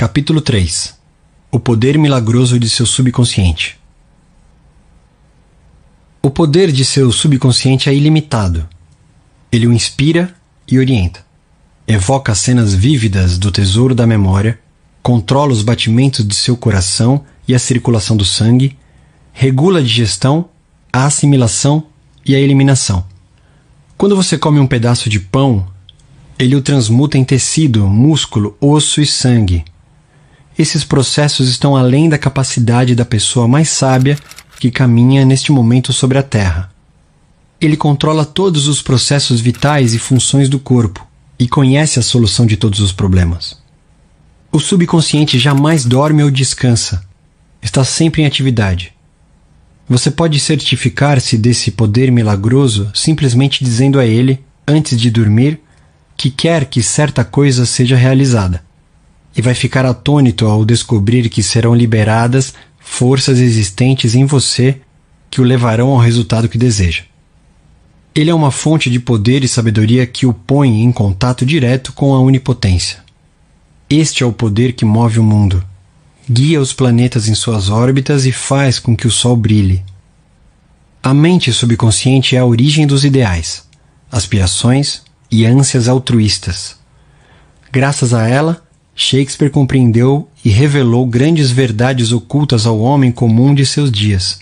Capítulo 3. O poder milagroso de seu subconsciente. O poder de seu subconsciente é ilimitado. Ele o inspira e orienta. Evoca cenas vívidas do tesouro da memória, controla os batimentos de seu coração e a circulação do sangue, regula a digestão, a assimilação e a eliminação. Quando você come um pedaço de pão, ele o transmuta em tecido, músculo, osso e sangue. Esses processos estão além da capacidade da pessoa mais sábia que caminha neste momento sobre a Terra. Ele controla todos os processos vitais e funções do corpo e conhece a solução de todos os problemas. O subconsciente jamais dorme ou descansa. Está sempre em atividade. Você pode certificar-se desse poder milagroso simplesmente dizendo a ele, antes de dormir, que quer que certa coisa seja realizada. E vai ficar atônito ao descobrir que serão liberadas forças existentes em você que o levarão ao resultado que deseja. Ele é uma fonte de poder e sabedoria que o põe em contato direto com a onipotência. Este é o poder que move o mundo. Guia os planetas em suas órbitas e faz com que o Sol brilhe. A mente subconsciente é a origem dos ideais, aspirações e ânsias altruístas. Graças a ela, Shakespeare compreendeu e revelou grandes verdades ocultas ao homem comum de seus dias.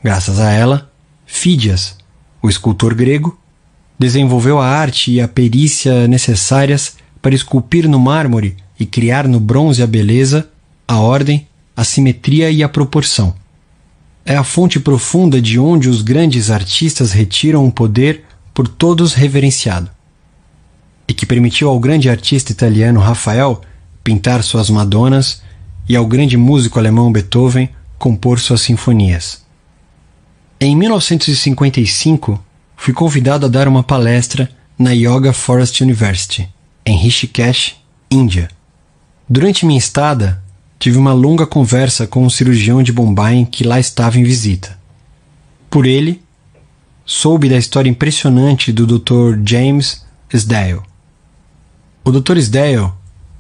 Graças a ela, Fídias, o escultor grego, desenvolveu a arte e a perícia necessárias para esculpir no mármore e criar no bronze a beleza, a ordem, a simetria e a proporção. É a fonte profunda de onde os grandes artistas retiram o poder por todos reverenciado, e que permitiu ao grande artista italiano Rafael pintar suas Madonas e ao grande músico alemão Beethoven compor suas sinfonias. Em 1955, fui convidado a dar uma palestra na Yoga Forest University, em Rishikesh, Índia. Durante minha estada, tive uma longa conversa com um cirurgião de Bombay que lá estava em visita. Por ele, soube da história impressionante do Dr. James Sdale. O Dr. Sdale,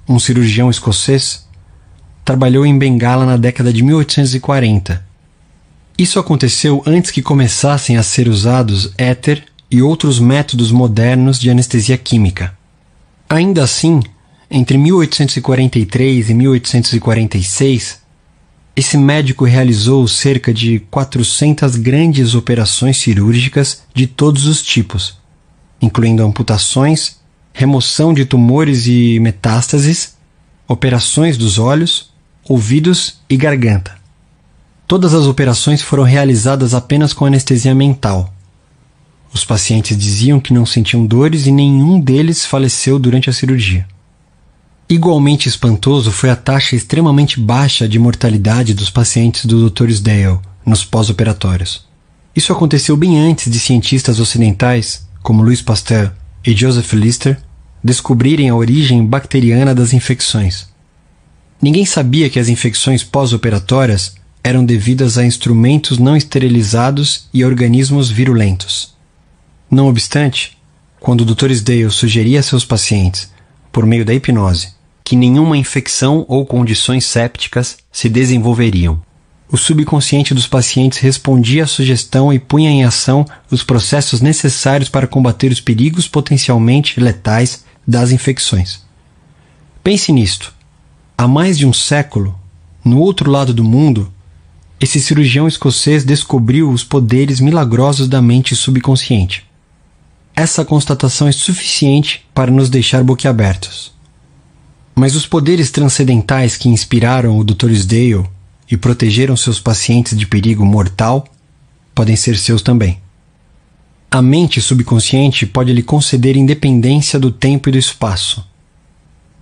um cirurgião escocês, trabalhou em Bengala na década de 1840. Isso aconteceu antes que começassem a ser usados éter e outros métodos modernos de anestesia química. Ainda assim, entre 1843 e 1846, esse médico realizou cerca de 400 grandes operações cirúrgicas de todos os tipos, incluindo amputações, remoção de tumores e metástases, operações dos olhos, ouvidos e garganta. Todas as operações foram realizadas apenas com anestesia mental. Os pacientes diziam que não sentiam dores e nenhum deles faleceu durante a cirurgia. Igualmente espantoso foi a taxa extremamente baixa de mortalidade dos pacientes do Dr. Sdale nos pós-operatórios. Isso aconteceu bem antes de cientistas ocidentais, como Louis Pasteur e Joseph Lister, descobrirem a origem bacteriana das infecções. Ninguém sabia que as infecções pós-operatórias eram devidas a instrumentos não esterilizados e a organismos virulentos. Não obstante, quando o Dr. Sdale sugeria a seus pacientes, por meio da hipnose, que nenhuma infecção ou condições sépticas se desenvolveriam, o subconsciente dos pacientes respondia à sugestão e punha em ação os processos necessários para combater os perigos potencialmente letais das infecções. Pense nisto. Há mais de um século, no outro lado do mundo, esse cirurgião escocês descobriu os poderes milagrosos da mente subconsciente. Essa constatação é suficiente para nos deixar boquiabertos. Mas os poderes transcendentais que inspiraram o Dr. Sdale e protegeram seus pacientes de perigo mortal podem ser seus também. A mente subconsciente pode lhe conceder independência do tempo e do espaço.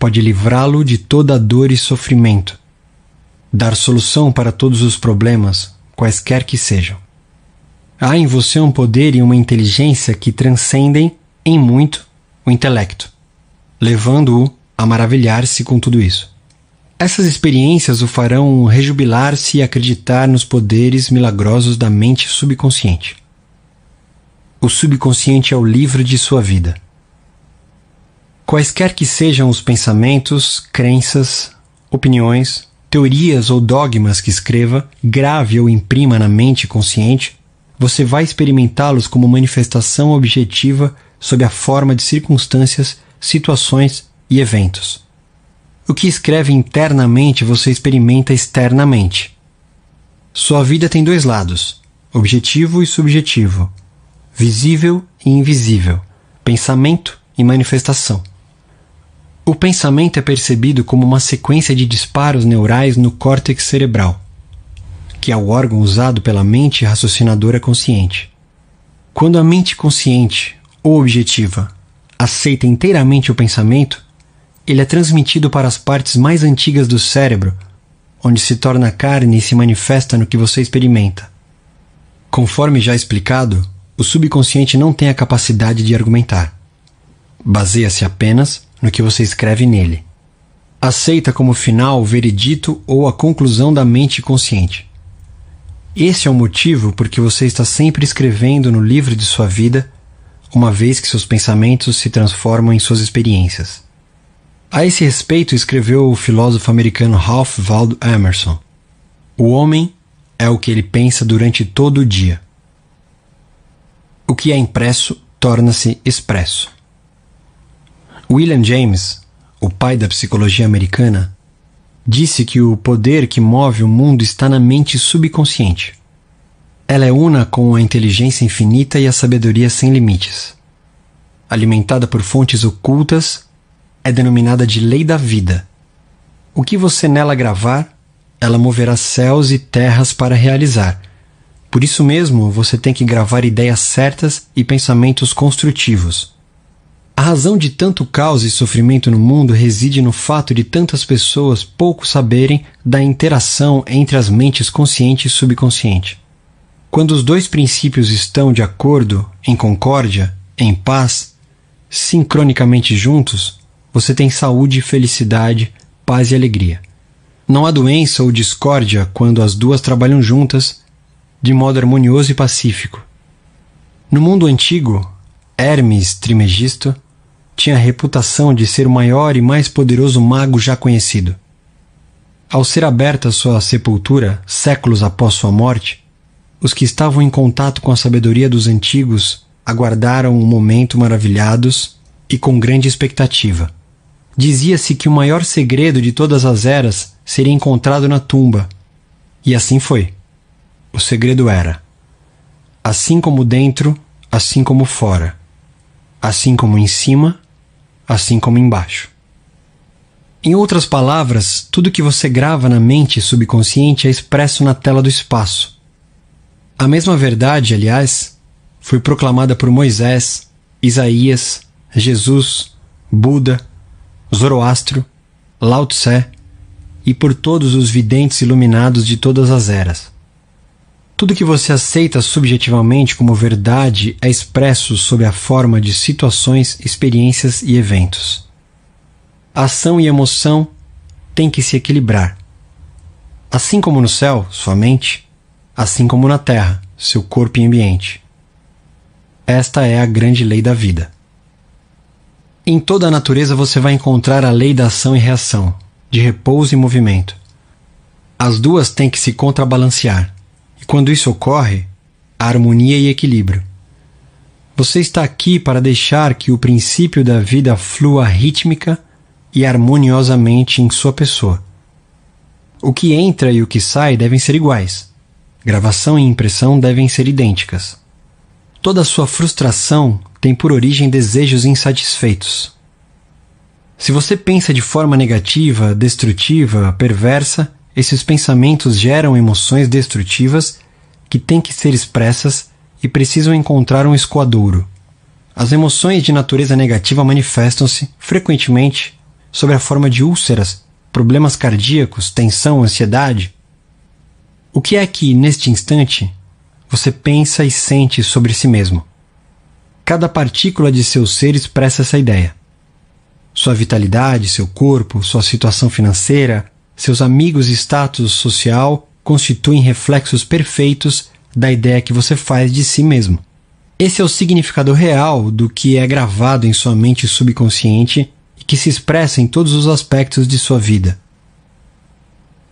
Pode livrá-lo de toda dor e sofrimento. Dar solução para todos os problemas, quaisquer que sejam. Há em você um poder e uma inteligência que transcendem, em muito, o intelecto, levando-o a maravilhar-se com tudo isso. Essas experiências o farão rejubilar-se e acreditar nos poderes milagrosos da mente subconsciente. O subconsciente é o livro de sua vida. Quaisquer que sejam os pensamentos, crenças, opiniões, teorias ou dogmas que escreva, grave ou imprima na mente consciente, você vai experimentá-los como manifestação objetiva sob a forma de circunstâncias, situações e eventos. O que escreve internamente você experimenta externamente. Sua vida tem dois lados, objetivo e subjetivo, visível e invisível, pensamento e manifestação. O pensamento é percebido como uma sequência de disparos neurais no córtex cerebral, que é o órgão usado pela mente raciocinadora consciente. Quando a mente consciente, ou objetiva, aceita inteiramente o pensamento, ele é transmitido para as partes mais antigas do cérebro, onde se torna carne e se manifesta no que você experimenta. Conforme já explicado, o subconsciente não tem a capacidade de argumentar. Baseia-se apenas no que você escreve nele. Aceita como final o veredito ou a conclusão da mente consciente. Esse é o motivo por que você está sempre escrevendo no livro de sua vida, uma vez que seus pensamentos se transformam em suas experiências. A esse respeito escreveu o filósofo americano Ralph Waldo Emerson: "O homem é o que ele pensa durante todo o dia. O que é impresso torna-se expresso." William James, o pai da psicologia americana, disse que o poder que move o mundo está na mente subconsciente. Ela é una com a inteligência infinita e a sabedoria sem limites. Alimentada por fontes ocultas, é denominada de lei da vida. O que você nela gravar, ela moverá céus e terras para realizar. Por isso mesmo, você tem que gravar ideias certas e pensamentos construtivos. A razão de tanto caos e sofrimento no mundo reside no fato de tantas pessoas pouco saberem da interação entre as mentes consciente e subconsciente. Quando os dois princípios estão de acordo, em concórdia, em paz, sincronicamente juntos, você tem saúde, felicidade, paz e alegria. Não há doença ou discórdia quando as duas trabalham juntas, de modo harmonioso e pacífico. No mundo antigo, Hermes Trismegisto tinha a reputação de ser o maior e mais poderoso mago já conhecido. Ao ser aberta sua sepultura, séculos após sua morte, os que estavam em contato com a sabedoria dos antigos aguardaram um momento maravilhados e com grande expectativa. Dizia-se que o maior segredo de todas as eras seria encontrado na tumba. E assim foi. O segredo era: assim como dentro, assim como fora. Assim como em cima, assim como embaixo. Em outras palavras, tudo que você grava na mente subconsciente é expresso na tela do espaço. A mesma verdade, aliás, foi proclamada por Moisés, Isaías, Jesus, Buda, Zoroastro, Lao Tse e por todos os videntes iluminados de todas as eras. Tudo que você aceita subjetivamente como verdade é expresso sob a forma de situações, experiências e eventos. A ação e emoção têm que se equilibrar. Assim como no céu, sua mente, assim como na terra, seu corpo e ambiente. Esta é a grande lei da vida. Em toda a natureza você vai encontrar a lei da ação e reação, de repouso e movimento. As duas têm que se contrabalancear. E quando isso ocorre, há harmonia e equilíbrio. Você está aqui para deixar que o princípio da vida flua rítmica e harmoniosamente em sua pessoa. O que entra e o que sai devem ser iguais. Gravação e impressão devem ser idênticas. Toda sua frustração tem por origem desejos insatisfeitos. Se você pensa de forma negativa, destrutiva, perversa, esses pensamentos geram emoções destrutivas que têm que ser expressas e precisam encontrar um escoadouro. As emoções de natureza negativa manifestam-se, frequentemente, sob a forma de úlceras, problemas cardíacos, tensão, ansiedade. O que é que, neste instante, você pensa e sente sobre si mesmo? Cada partícula de seu ser expressa essa ideia. Sua vitalidade, seu corpo, sua situação financeira, seus amigos e status social constituem reflexos perfeitos da ideia que você faz de si mesmo. Esse é o significado real do que é gravado em sua mente subconsciente que se expressa em todos os aspectos de sua vida.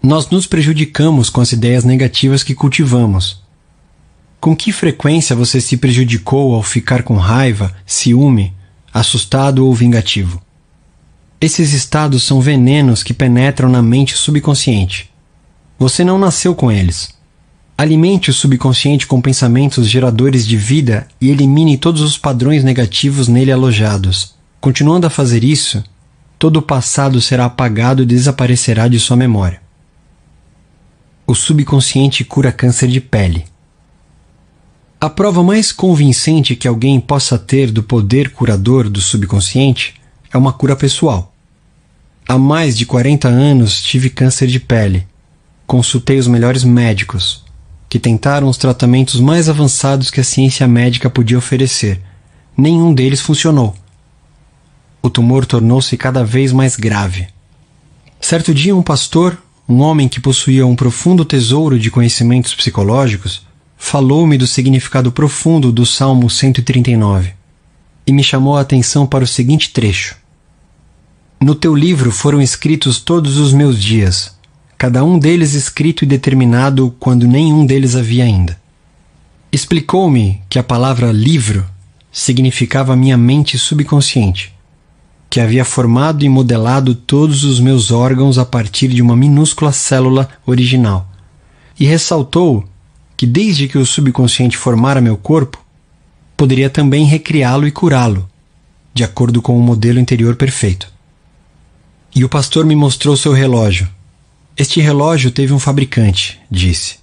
Nós nos prejudicamos com as ideias negativas que cultivamos. Com que frequência você se prejudicou ao ficar com raiva, ciúme, assustado ou vingativo? Esses estados são venenos que penetram na mente subconsciente. Você não nasceu com eles. Alimente o subconsciente com pensamentos geradores de vida e elimine todos os padrões negativos nele alojados. Continuando a fazer isso, todo o passado será apagado e desaparecerá de sua memória. O subconsciente cura câncer de pele. A prova mais convincente que alguém possa ter do poder curador do subconsciente é uma cura pessoal. Há mais de 40 anos tive câncer de pele. Consultei os melhores médicos, que tentaram os tratamentos mais avançados que a ciência médica podia oferecer. Nenhum deles funcionou. O tumor tornou-se cada vez mais grave. Certo dia, um pastor, um homem que possuía um profundo tesouro de conhecimentos psicológicos, falou-me do significado profundo do Salmo 139 e me chamou a atenção para o seguinte trecho: No teu livro foram escritos todos os meus dias, cada um deles escrito e determinado quando nenhum deles havia ainda. Explicou-me que a palavra livro significava minha mente subconsciente, que havia formado e modelado todos os meus órgãos a partir de uma minúscula célula original, e ressaltou que desde que o subconsciente formara meu corpo, poderia também recriá-lo e curá-lo, de acordo com o modelo interior perfeito. E o pastor me mostrou seu relógio. Este relógio teve um fabricante, disse.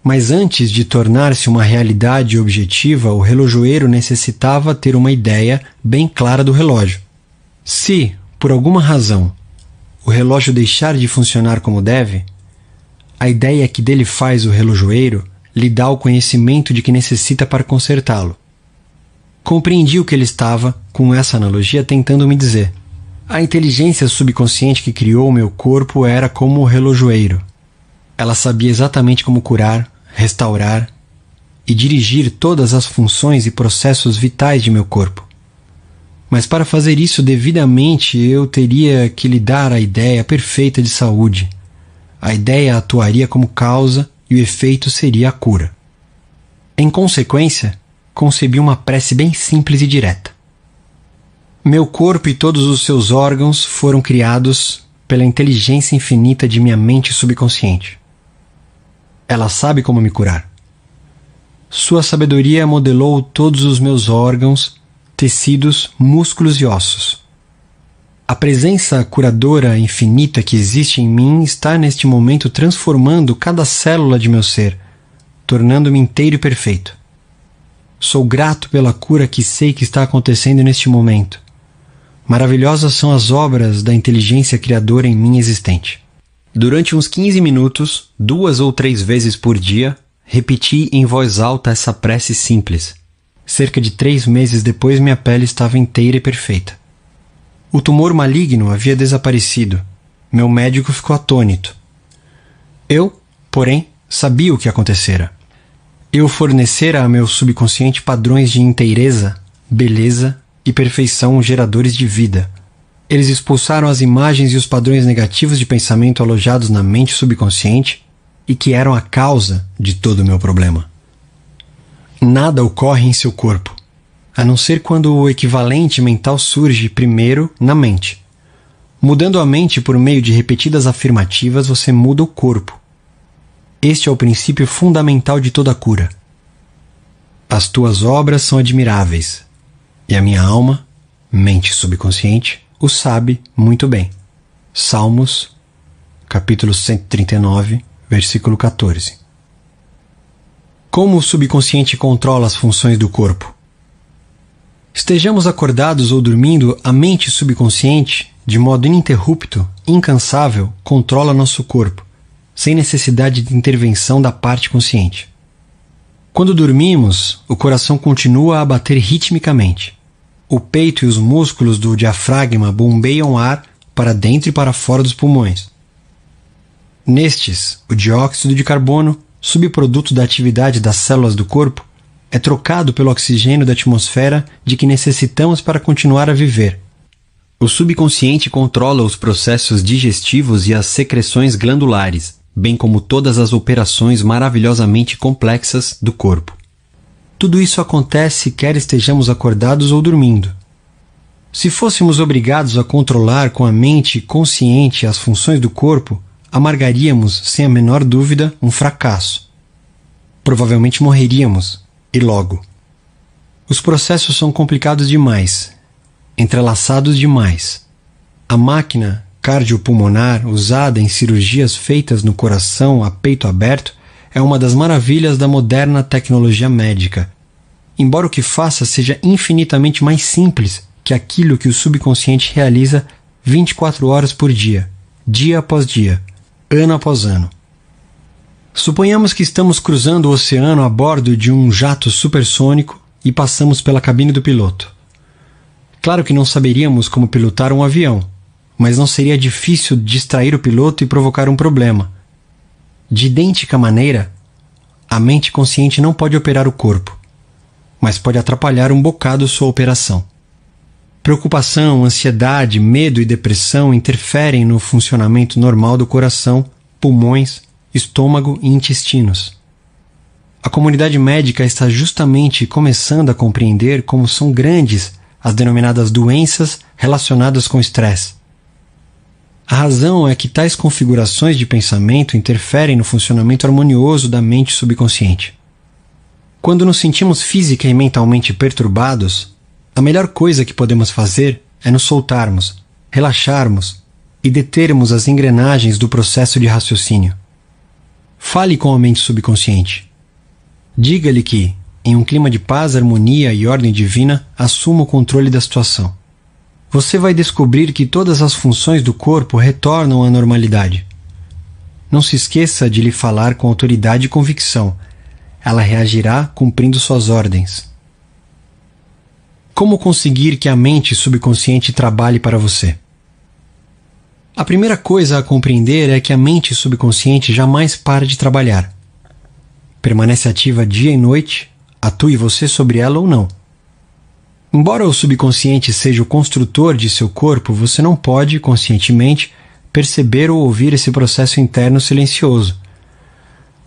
Mas antes de tornar-se uma realidade objetiva, o relojoeiro necessitava ter uma ideia bem clara do relógio. Se, por alguma razão, o relógio deixar de funcionar como deve, a ideia que dele faz o relojoeiro lhe dá o conhecimento de que necessita para consertá-lo. Compreendi o que ele estava, com essa analogia, tentando me dizer. A inteligência subconsciente que criou o meu corpo era como o relojoeiro. Ela sabia exatamente como curar, restaurar e dirigir todas as funções e processos vitais de meu corpo. Mas para fazer isso devidamente, eu teria que lhe dar a ideia perfeita de saúde. A ideia atuaria como causa e o efeito seria a cura. Em consequência, concebi uma prece bem simples e direta. Meu corpo e todos os seus órgãos foram criados pela inteligência infinita de minha mente subconsciente. Ela sabe como me curar. Sua sabedoria modelou todos os meus órgãos, tecidos, músculos e ossos. A presença curadora infinita que existe em mim está neste momento transformando cada célula de meu ser, tornando-me inteiro e perfeito. Sou grato pela cura que sei que está acontecendo neste momento. Maravilhosas são as obras da inteligência criadora em mim existente. Durante uns 15 minutos, 2 ou 3 vezes por dia, repeti em voz alta essa prece simples. Cerca de 3 meses depois, minha pele estava inteira e perfeita. O tumor maligno havia desaparecido. Meu médico ficou atônito. Eu, porém, sabia o que acontecera. Eu fornecera a meu subconsciente padrões de inteireza, beleza e perfeição geradores de vida. Eles expulsaram as imagens e os padrões negativos de pensamento alojados na mente subconsciente e que eram a causa de todo o meu problema. Nada ocorre em seu corpo, a não ser quando o equivalente mental surge primeiro na mente. Mudando a mente por meio de repetidas afirmativas, você muda o corpo. Este é o princípio fundamental de toda cura. As tuas obras são admiráveis, e a minha alma, mente subconsciente, o sabe muito bem. Salmos, capítulo 139, versículo 14. Como o subconsciente controla as funções do corpo? Estejamos acordados ou dormindo, a mente subconsciente, de modo ininterrupto, incansável, controla nosso corpo, sem necessidade de intervenção da parte consciente. Quando dormimos, o coração continua a bater ritmicamente. O peito e os músculos do diafragma bombeiam ar para dentro e para fora dos pulmões. Nestes, o dióxido de carbono, subproduto da atividade das células do corpo, é trocado pelo oxigênio da atmosfera de que necessitamos para continuar a viver. O subconsciente controla os processos digestivos e as secreções glandulares, bem como todas as operações maravilhosamente complexas do corpo. Tudo isso acontece quer estejamos acordados ou dormindo. Se fôssemos obrigados a controlar com a mente consciente as funções do corpo, amargaríamos, sem a menor dúvida, um fracasso. Provavelmente morreríamos, e logo. Os processos são complicados demais, entrelaçados demais. A máquina cardiopulmonar usada em cirurgias feitas no coração a peito aberto é uma das maravilhas da moderna tecnologia médica, embora o que faça seja infinitamente mais simples que aquilo que o subconsciente realiza 24 horas por dia após dia, ano após ano. Suponhamos que estamos cruzando o oceano a bordo de um jato supersônico e passamos pela cabine do piloto. Claro que não saberíamos como pilotar um avião, mas não seria difícil distrair o piloto e provocar um problema. De idêntica maneira, a mente consciente não pode operar o corpo, mas pode atrapalhar um bocado sua operação. Preocupação, ansiedade, medo e depressão interferem no funcionamento normal do coração, pulmões, estômago e intestinos. A comunidade médica está justamente começando a compreender como são grandes as denominadas doenças relacionadas com estresse. A razão é que tais configurações de pensamento interferem no funcionamento harmonioso da mente subconsciente. Quando nos sentimos física e mentalmente perturbados, a melhor coisa que podemos fazer é nos soltarmos, relaxarmos e determos as engrenagens do processo de raciocínio. Fale com a mente subconsciente. Diga-lhe que, em um clima de paz, harmonia e ordem divina, assuma o controle da situação. Você vai descobrir que todas as funções do corpo retornam à normalidade. Não se esqueça de lhe falar com autoridade e convicção. Ela reagirá cumprindo suas ordens. Como conseguir que a mente subconsciente trabalhe para você? A primeira coisa a compreender é que a mente subconsciente jamais para de trabalhar. Permanece ativa dia e noite, atue você sobre ela ou não. Embora o subconsciente seja o construtor de seu corpo, você não pode, conscientemente, perceber ou ouvir esse processo interno silencioso.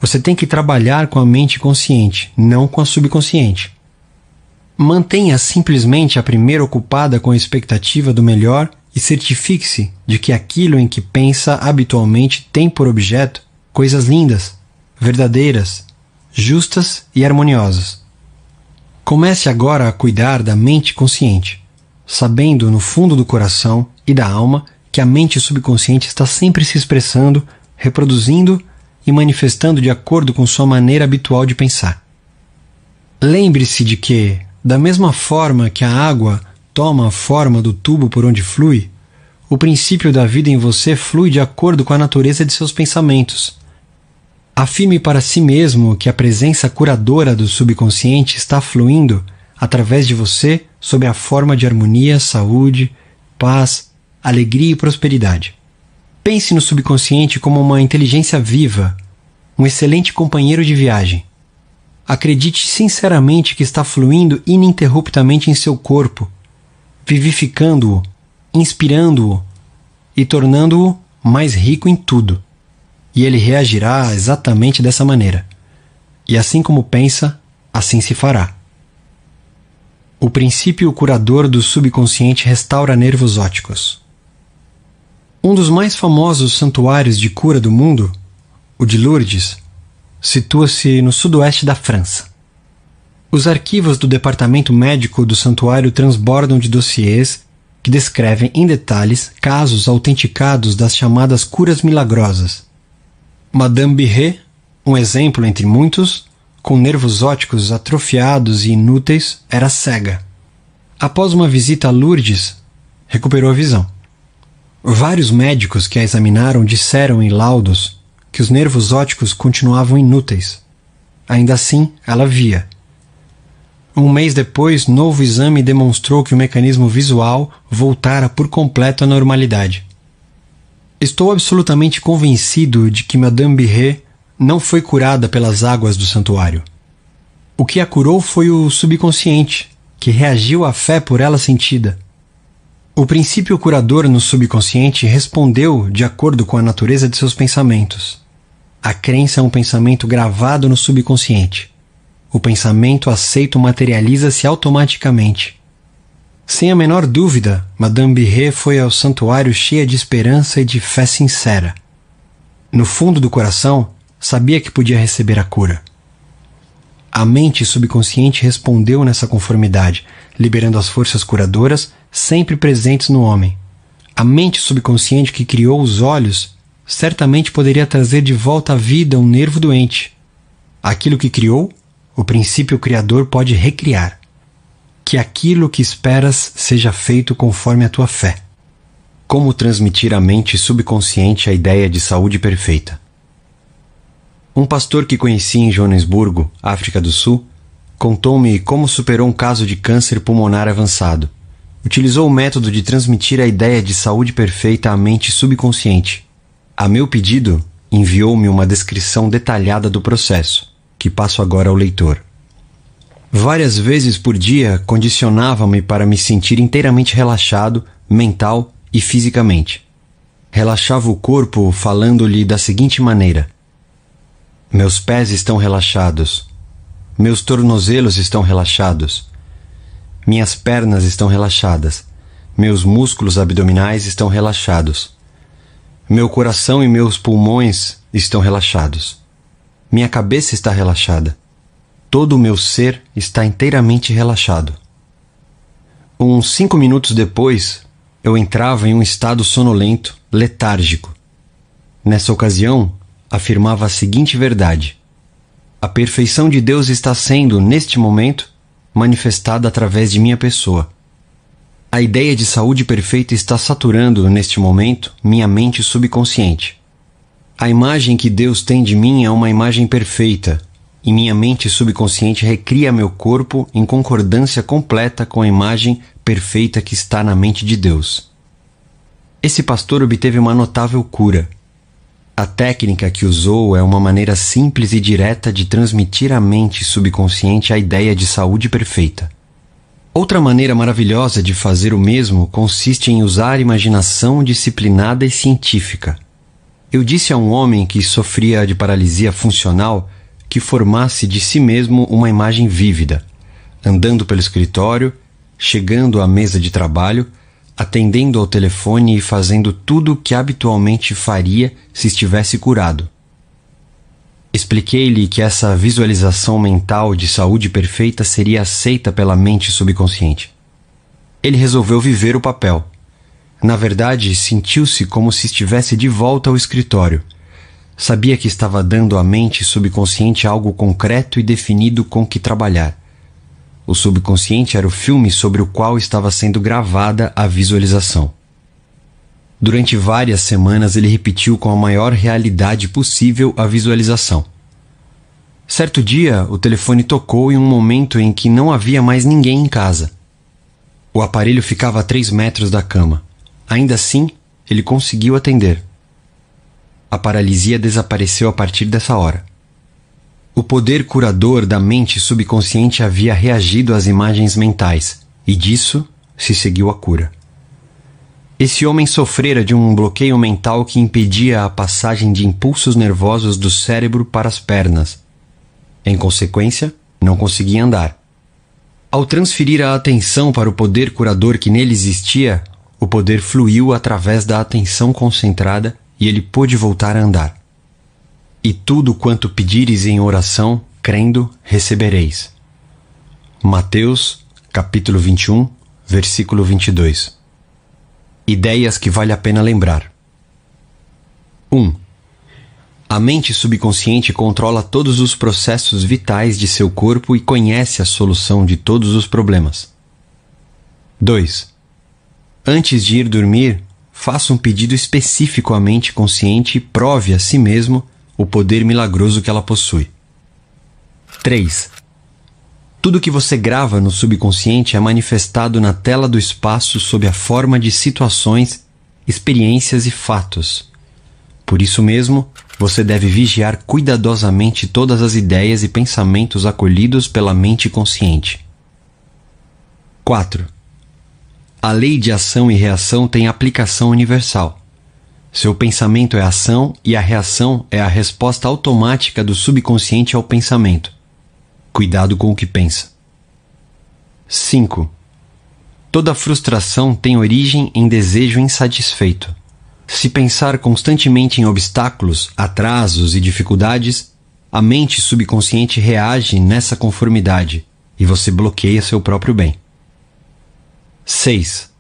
Você tem que trabalhar com a mente consciente, não com a subconsciente. Mantenha simplesmente a primeira ocupada com a expectativa do melhor e certifique-se de que aquilo em que pensa habitualmente tem por objeto coisas lindas, verdadeiras, justas e harmoniosas. Comece agora a cuidar da mente consciente, sabendo no fundo do coração e da alma que a mente subconsciente está sempre se expressando, reproduzindo e manifestando de acordo com sua maneira habitual de pensar. Lembre-se de que, da mesma forma que a água toma a forma do tubo por onde flui, o princípio da vida em você flui de acordo com a natureza de seus pensamentos. Afirme para si mesmo que a presença curadora do subconsciente está fluindo através de você sob a forma de harmonia, saúde, paz, alegria e prosperidade. Pense no subconsciente como uma inteligência viva, um excelente companheiro de viagem. Acredite sinceramente que está fluindo ininterruptamente em seu corpo, vivificando-o, inspirando-o e tornando-o mais rico em tudo. E ele reagirá exatamente dessa maneira. E assim como pensa, assim se fará. O princípio curador do subconsciente restaura nervos ópticos. Um dos mais famosos santuários de cura do mundo, o de Lourdes, situa-se no sudoeste da França. Os arquivos do departamento médico do santuário transbordam de dossiês que descrevem em detalhes casos autenticados das chamadas curas milagrosas. Madame Birret, um exemplo entre muitos, com nervos ópticos atrofiados e inúteis, era cega. Após uma visita a Lourdes, recuperou a visão. Vários médicos que a examinaram disseram em laudos que os nervos ópticos continuavam inúteis. Ainda assim, ela via. Um mês depois, novo exame demonstrou que o mecanismo visual voltara por completo à normalidade. Estou absolutamente convencido de que Madame Birret não foi curada pelas águas do santuário. O que a curou foi o subconsciente, que reagiu à fé por ela sentida. O princípio curador no subconsciente respondeu de acordo com a natureza de seus pensamentos. A crença é um pensamento gravado no subconsciente. O pensamento aceito materializa-se automaticamente. Sem a menor dúvida, Madame Birret foi ao santuário cheia de esperança e de fé sincera. No fundo do coração, sabia que podia receber a cura. A mente subconsciente respondeu nessa conformidade, liberando as forças curadoras sempre presentes no homem. A mente subconsciente que criou os olhos certamente poderia trazer de volta à vida um nervo doente. Aquilo que criou, o princípio criador pode recriar. Que aquilo que esperas seja feito conforme a tua fé. Como transmitir à mente subconsciente a ideia de saúde perfeita? Um pastor que conheci em Joanesburgo, África do Sul, contou-me como superou um caso de câncer pulmonar avançado. Utilizou o método de transmitir a ideia de saúde perfeita à mente subconsciente. A meu pedido, enviou-me uma descrição detalhada do processo, que passo agora ao leitor. Várias vezes por dia condicionava-me para me sentir inteiramente relaxado, mental e fisicamente. Relaxava o corpo falando-lhe da seguinte maneira: meus pés estão relaxados. Meus tornozelos estão relaxados. Minhas pernas estão relaxadas. Meus músculos abdominais estão relaxados. Meu coração e meus pulmões estão relaxados. Minha cabeça está relaxada. Todo o meu ser está inteiramente relaxado. Uns 5 minutos depois, eu entrava em um estado sonolento, letárgico. Nessa ocasião, afirmava a seguinte verdade: a perfeição de Deus está sendo, neste momento, manifestada através de minha pessoa. A ideia de saúde perfeita está saturando, neste momento, minha mente subconsciente. A imagem que Deus tem de mim é uma imagem perfeita, e minha mente subconsciente recria meu corpo em concordância completa com a imagem perfeita que está na mente de Deus. Esse pastor obteve uma notável cura. A técnica que usou é uma maneira simples e direta de transmitir à mente subconsciente a ideia de saúde perfeita. Outra maneira maravilhosa de fazer o mesmo consiste em usar imaginação disciplinada e científica. Eu disse a um homem que sofria de paralisia funcional que formasse de si mesmo uma imagem vívida, andando pelo escritório, chegando à mesa de trabalho, atendendo ao telefone e fazendo tudo o que habitualmente faria se estivesse curado. Expliquei-lhe que essa visualização mental de saúde perfeita seria aceita pela mente subconsciente. Ele resolveu viver o papel. Na verdade, sentiu-se como se estivesse de volta ao escritório. Sabia que estava dando à mente subconsciente algo concreto e definido com que trabalhar. O subconsciente era o filme sobre o qual estava sendo gravada a visualização. Durante várias semanas ele repetiu com a maior realidade possível a visualização. Certo dia, o telefone tocou em um momento em que não havia mais ninguém em casa. O aparelho ficava a 3 metros da cama. Ainda assim, ele conseguiu atender. A paralisia desapareceu a partir dessa hora. O poder curador da mente subconsciente havia reagido às imagens mentais, e disso se seguiu a cura. Esse homem sofrera de um bloqueio mental que impedia a passagem de impulsos nervosos do cérebro para as pernas. Em consequência, não conseguia andar. Ao transferir a atenção para o poder curador que nele existia, o poder fluiu através da atenção concentrada e ele pôde voltar a andar. E tudo quanto pedires em oração, crendo, recebereis. Mateus, capítulo 21, versículo 22. Ideias que vale a pena lembrar. 1. A mente subconsciente controla todos os processos vitais de seu corpo e conhece a solução de todos os problemas. 2. Antes de ir dormir, faça um pedido específico à mente consciente e prove a si mesmo o poder milagroso que ela possui. 3. Tudo que você grava no subconsciente é manifestado na tela do espaço sob a forma de situações, experiências e fatos. Por isso mesmo, você deve vigiar cuidadosamente todas as ideias e pensamentos acolhidos pela mente consciente. 4. A lei de ação e reação tem aplicação universal. Seu pensamento é ação e a reação é a resposta automática do subconsciente ao pensamento. Cuidado com o que pensa. 5. Toda frustração tem origem em desejo insatisfeito. Se pensar constantemente em obstáculos, atrasos e dificuldades, a mente subconsciente reage nessa conformidade e você bloqueia seu próprio bem. 6.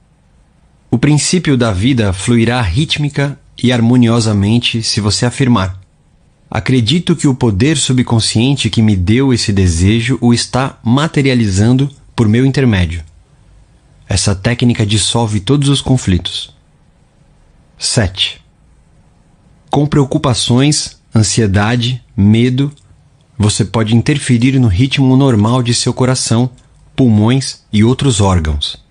O princípio da vida fluirá rítmica e harmoniosamente se você afirmar: acredito que o poder subconsciente que me deu esse desejo o está materializando por meu intermédio. Essa técnica dissolve todos os conflitos. 7. Com preocupações, ansiedade, medo, você pode interferir no ritmo normal de seu coração, pulmões e outros órgãos.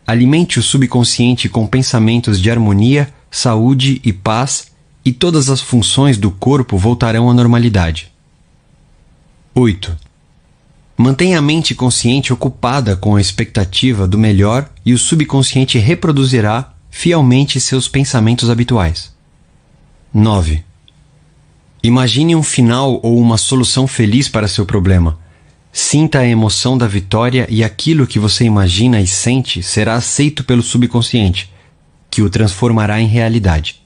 Alimente o subconsciente com pensamentos de harmonia, saúde e paz, e todas as funções do corpo voltarão à normalidade. 8. Mantenha a mente consciente ocupada com a expectativa do melhor e o subconsciente reproduzirá fielmente seus pensamentos habituais. 9. Imagine um final ou uma solução feliz para seu problema. Sinta a emoção da vitória e aquilo que você imagina e sente será aceito pelo subconsciente, que o transformará em realidade.